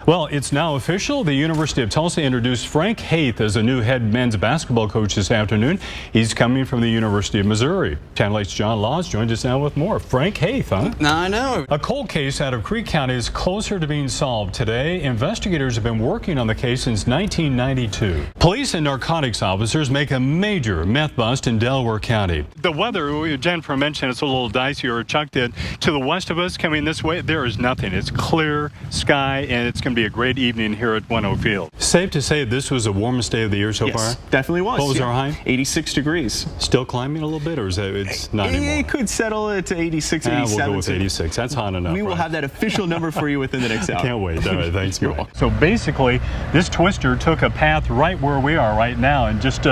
Well, it's now official. The University of Tulsa introduced Frank Haith as a new head men's basketball coach this afternoon. He's coming from the University of Missouri. Channel 8's John Laws joins us now with more. Frank Haith, huh? I know. A cold case out of Creek County is closer to being solved today. Investigators have been working on the case since 1992. Police and narcotics officers make a major meth bust in Delaware County. The weather, Jennifer mentioned, it's a little dicey, or Chuck did. To the west of us, coming this way, there is nothing. It's clear sky, and it's going to be a great evening here at 1 Field. Safe to say this was the warmest day of the year so far? Definitely was. What was our high? 86 degrees. Still climbing a little bit, or is that it's not anymore? It could settle to 86, 87. We'll go with 86. That's hot enough. We will have that official number for you within the next hour. Can't wait. All right, thanks. So basically, this twister took a path right where we are right now and just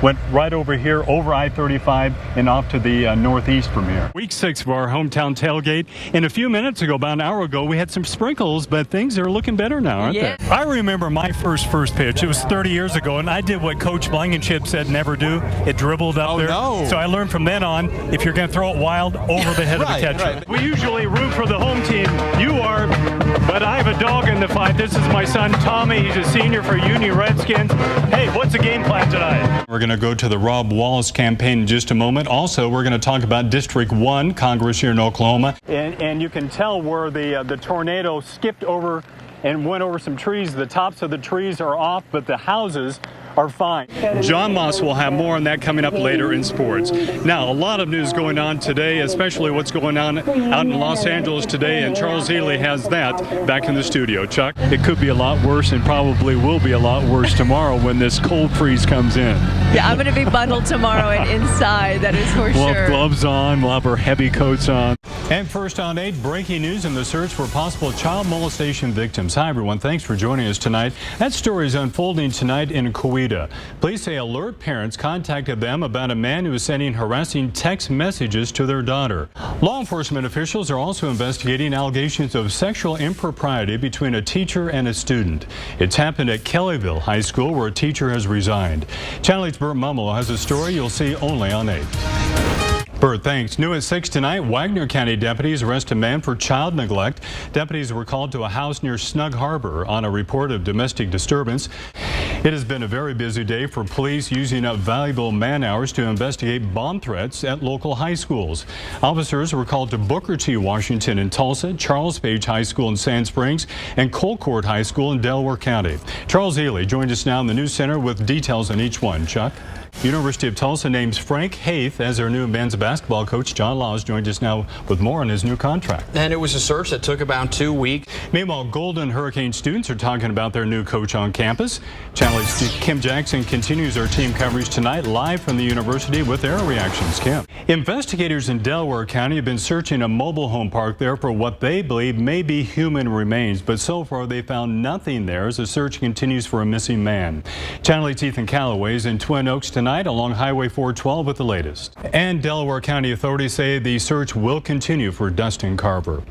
went right over here, over I-35, and off to the northeast from here. Week 6 of our hometown tailgate. And a few minutes ago, about an hour ago, we had some sprinkles, but things are looking better now, aren't they? I remember my first pitch. It was 30 years ago, and I did what Coach Blankenship said never do. It dribbled up there. No. So I learned from then on, if you're going to throw it wild, over the head of the catcher. Right. We usually root for the home team. You are, but I have a dog in the fight. This is my son, Tommy. He's a senior for Union Redskins. Hey, what's the game plan tonight? We're going to go to the Rob Wallace campaign in just a moment. Also, we're going to talk about District 1 Congress here in Oklahoma. And you can tell where the tornado skipped over and went over some trees. The tops of the trees are off, but the houses are fine. John Moss will have more on that coming up later in sports. Now, a lot of news going on today, especially what's going on out in Los Angeles today, and Charles Ely has that back in the studio. Chuck, it could be a lot worse and probably will be a lot worse tomorrow when this cold freeze comes in. Yeah, I'm going to be bundled tomorrow and inside, that is for We'll sure. have gloves on, we'll have our heavy coats on. And first on 8, breaking news in the search for possible child molestation victims. Hi, everyone. Thanks for joining us tonight. That story is unfolding tonight in Coweta. Police say alert parents contacted them about a man who was sending harassing text messages to their daughter. Law enforcement officials are also investigating allegations of sexual impropriety between a teacher and a student. It's happened at Kellyville High School, where a teacher has resigned. Channel 8's Burt Mummel has a story you'll see only on 8. Burt, thanks. New at 6 tonight, Wagner County deputies arrest a man for child neglect. Deputies were called to a house near Snug Harbor on a report of domestic disturbance. It has been a very busy day for police, using up valuable man hours to investigate bomb threats at local high schools. Officers were called to Booker T. Washington in Tulsa, Charles Page High School in Sand Springs, and Colcord High School in Delaware County. Charles Ely joined us now in the news center with details on each one. Chuck? University of Tulsa names Frank Haith as their new men's basketball coach. John Laws joined us now with more on his new contract. And it was a search that took about 2 weeks. Meanwhile, Golden Hurricane students are talking about their new coach on campus. Channel 8's Kim Jackson continues our team coverage tonight live from the university with their reactions. Kim. Investigators in Delaware County have been searching a mobile home park there for what they believe may be human remains, but so far they found nothing there as the search continues for a missing man. Channel 8's Ethan Calloway is in Twin Oaks tonight along Highway 412 with the latest. And Delaware County authorities say the search will continue for Dustin Carver.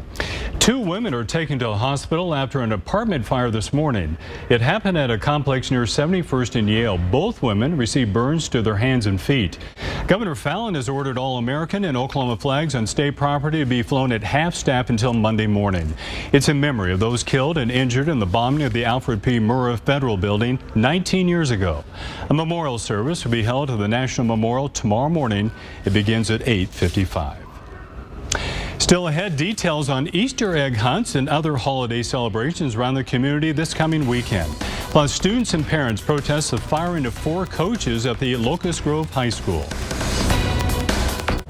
2 women are taken to a hospital after an apartment fire this morning. It happened at a complex near 71st and Yale. Both women received burns to their hands and feet. Governor Fallin has ordered all American and Oklahoma flags on state property to be flown at half staff until Monday morning. It's in memory of those killed and injured in the bombing of the Alfred P. Murrah Federal Building 19 years ago. A memorial service will be held at the National Memorial tomorrow morning. It begins at 8:55. Still ahead, details on Easter egg hunts and other holiday celebrations around the community this coming weekend. Plus, students and parents protest the firing of 4 coaches at the Locust Grove High School.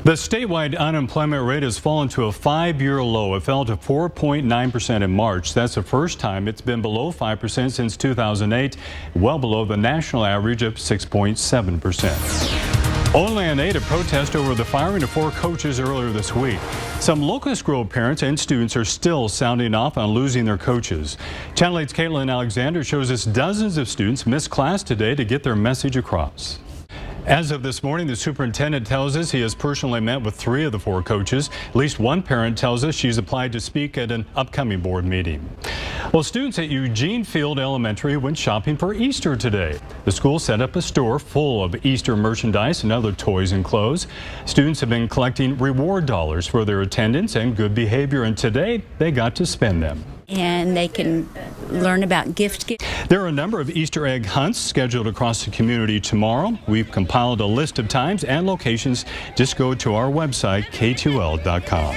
The statewide unemployment rate has fallen to a 5-year low. It fell to 4.9% in March. That's the first time it's been below 5% since 2008, well below the national average of 6.7%. Only on 8, a protest over the firing of 4 coaches earlier this week. Some Locust Grove parents and students are still sounding off on losing their coaches. Channel 8's Caitlin Alexander shows us dozens of students missed class today to get their message across. As of this morning, the superintendent tells us he has personally met with 3 of the 4 coaches. At least one parent tells us she's applied to speak at an upcoming board meeting. Well, students at Eugene Field Elementary went shopping for Easter today. The school set up a store full of Easter merchandise and other toys and clothes. Students have been collecting reward dollars for their attendance and good behavior, and today they got to spend them. And they can learn about gift giving. There are a number of Easter egg hunts scheduled across the community tomorrow. We've compiled a list of times and locations. Just go to our website, k2l.com.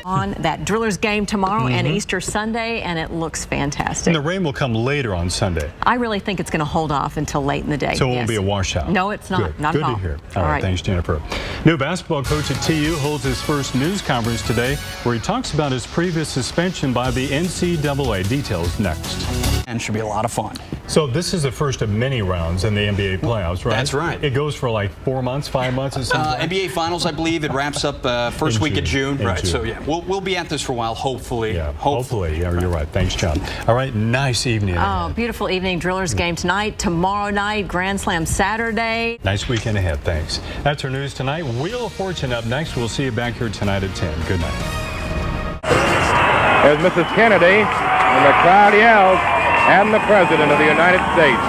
On that Drillers game tomorrow and Easter Sunday, and it looks fantastic. And the rain will come later on Sunday. I really think it's going to hold off until late in the day. So it won't be a washout. No, it's not. Good. Not Good at all. to hear. All right, thanks, Jennifer. New basketball coach at TU holds his first news conference today where he talks about his previous suspension by the NCAA. Details next. And should be a lot of fun. So this is the first of many rounds in the NBA playoffs, right? That's right. It goes for like 4 months, 5 months, or something. NBA Finals, I believe, it wraps up first week of June. Right. So yeah, we'll be at this for a while, hopefully. Yeah, hopefully. Yeah, you're right. Thanks, John. All right, nice evening. Oh, beautiful evening. Drillers game tonight, tomorrow night, Grand Slam Saturday. Nice weekend ahead. Thanks. That's our news tonight. Wheel of Fortune up next. We'll see you back here tonight at 10. Good night. There's Mrs. Kennedy, and the crowd yells, and the President of the United States.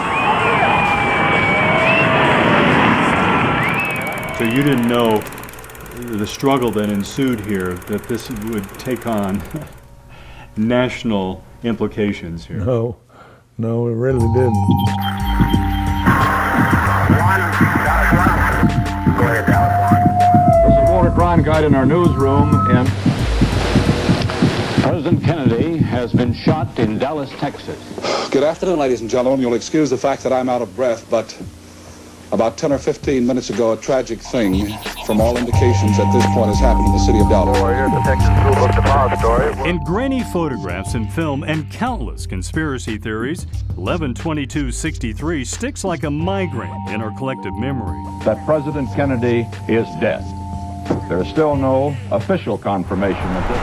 So you didn't know the struggle that ensued here, that this would take on national implications here. No, it really didn't. This is Walter Cronkite in our newsroom, and President Kennedy has been shot in Dallas, Texas. Good afternoon, ladies and gentlemen. You'll excuse the fact that I'm out of breath, but about 10 or 15 minutes ago, a tragic thing, from all indications at this point, has happened in the city of Dallas. here's the Texas School Book Depository. In grainy photographs and film and countless conspiracy theories, 11/22/63 sticks like a migraine in our collective memory. That President Kennedy is dead. There is still no official confirmation of this.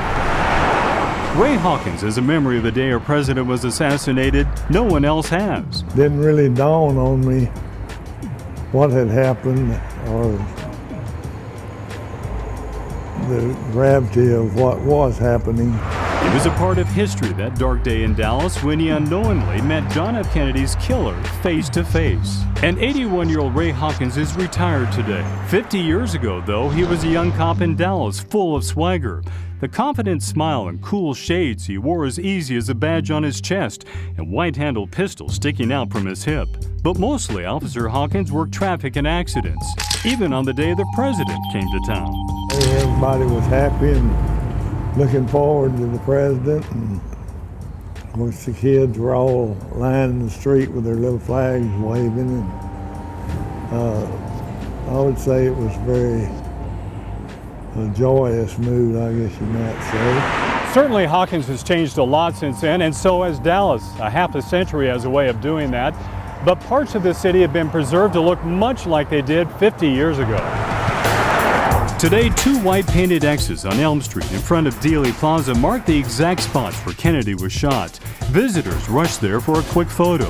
Ray Hawkins has a memory of the day our president was assassinated no one else has. Didn't really dawn on me what had happened or the gravity of what was happening. He was a part of history that dark day in Dallas when he unknowingly met John F. Kennedy's killer face to face. And 81-year-old Ray Hawkins is retired today. 50 years ago, though, he was a young cop in Dallas, full of swagger. The confident smile and cool shades he wore as easy as a badge on his chest, and white-handled pistol sticking out from his hip. But mostly, Officer Hawkins worked traffic and accidents, even on the day the president came to town. Everybody was happy and looking forward to the president, and of course the kids were all lining the street with their little flags waving, and I would say it was very a joyous mood, I guess you might say. Certainly Hawkins has changed a lot since then, and so has Dallas. A half a century has a way of doing that. But parts of the city have been preserved to look much like they did 50 years ago. Today, 2 white painted X's on Elm Street in front of Dealey Plaza mark the exact spots where Kennedy was shot. Visitors rush there for a quick photo,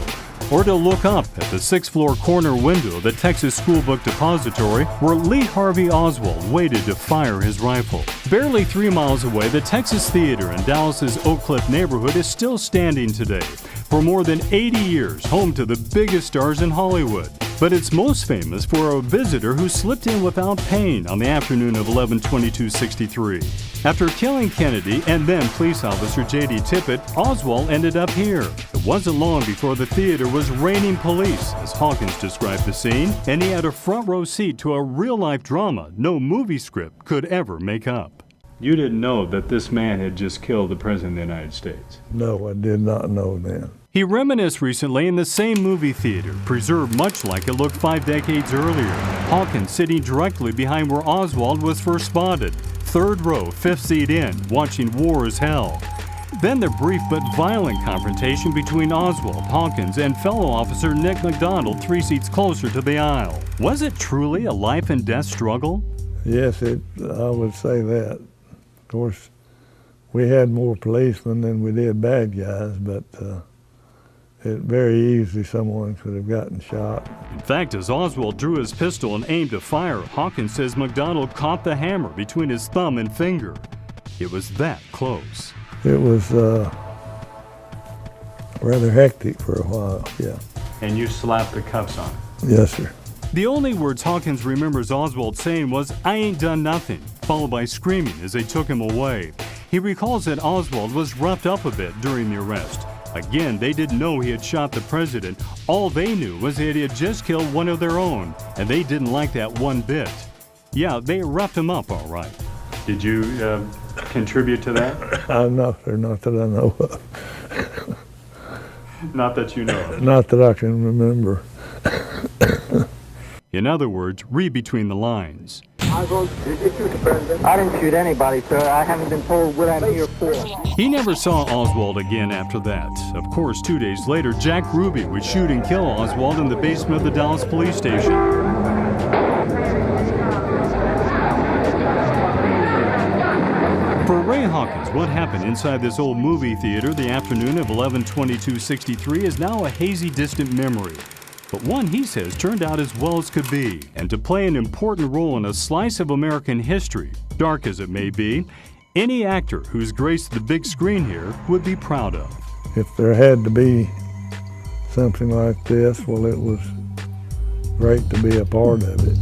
or to look up at the 6th-floor corner window of the Texas School Book Depository where Lee Harvey Oswald waited to fire his rifle. Barely 3 miles away, the Texas Theater in Dallas's Oak Cliff neighborhood is still standing today. For more than 80 years, home to the biggest stars in Hollywood. But it's most famous for a visitor who slipped in without pain on the afternoon of 11/22/63. After killing Kennedy and then police officer J.D. Tippit, Oswald ended up here. It wasn't long before the theater was raining police, as Hawkins described the scene, and he had a front row seat to a real-life drama no movie script could ever make up. You didn't know that this man had just killed the President of the United States? No, I did not know then. He reminisced recently in the same movie theater, preserved much like it looked 5 decades earlier. Hawkins sitting directly behind where Oswald was first spotted. 3rd row, 5th seat in, watching War is Hell. Then the brief but violent confrontation between Oswald, Hawkins, and fellow officer Nick McDonald 3 seats closer to the aisle. Was it truly a life and death struggle? Yes, I would say that. Of course, we had more policemen than we did bad guys, but very easily someone could have gotten shot. In fact, as Oswald drew his pistol and aimed to fire, Hawkins says McDonald caught the hammer between his thumb and finger. It was that close. It was rather hectic for a while, yeah. And you slapped the cuffs on it? Yes, sir. The only words Hawkins remembers Oswald saying was, "I ain't done nothing," followed by screaming as they took him away. He recalls that Oswald was roughed up a bit during the arrest. Again, they didn't know he had shot the president. All they knew was that he had just killed one of their own, and they didn't like that one bit. Yeah, they roughed him up all right. Did you contribute to that? No, sir, not that I know of. Not that you know of. Not that I can remember. In other words, read between the lines. I didn't shoot anybody, sir. I haven't been told what I'm here for. He never saw Oswald again after that. Of course, 2 days later, Jack Ruby would shoot and kill Oswald in the basement of the Dallas police station. For Ray Hawkins, what happened inside this old movie theater the afternoon of 11/22/63 is now a hazy, distant memory. But one he says turned out as well as could be, and to play an important role in a slice of American history, dark as it may be, any actor who's graced the big screen here would be proud of. If there had to be something like this, well, it was great to be a part of it.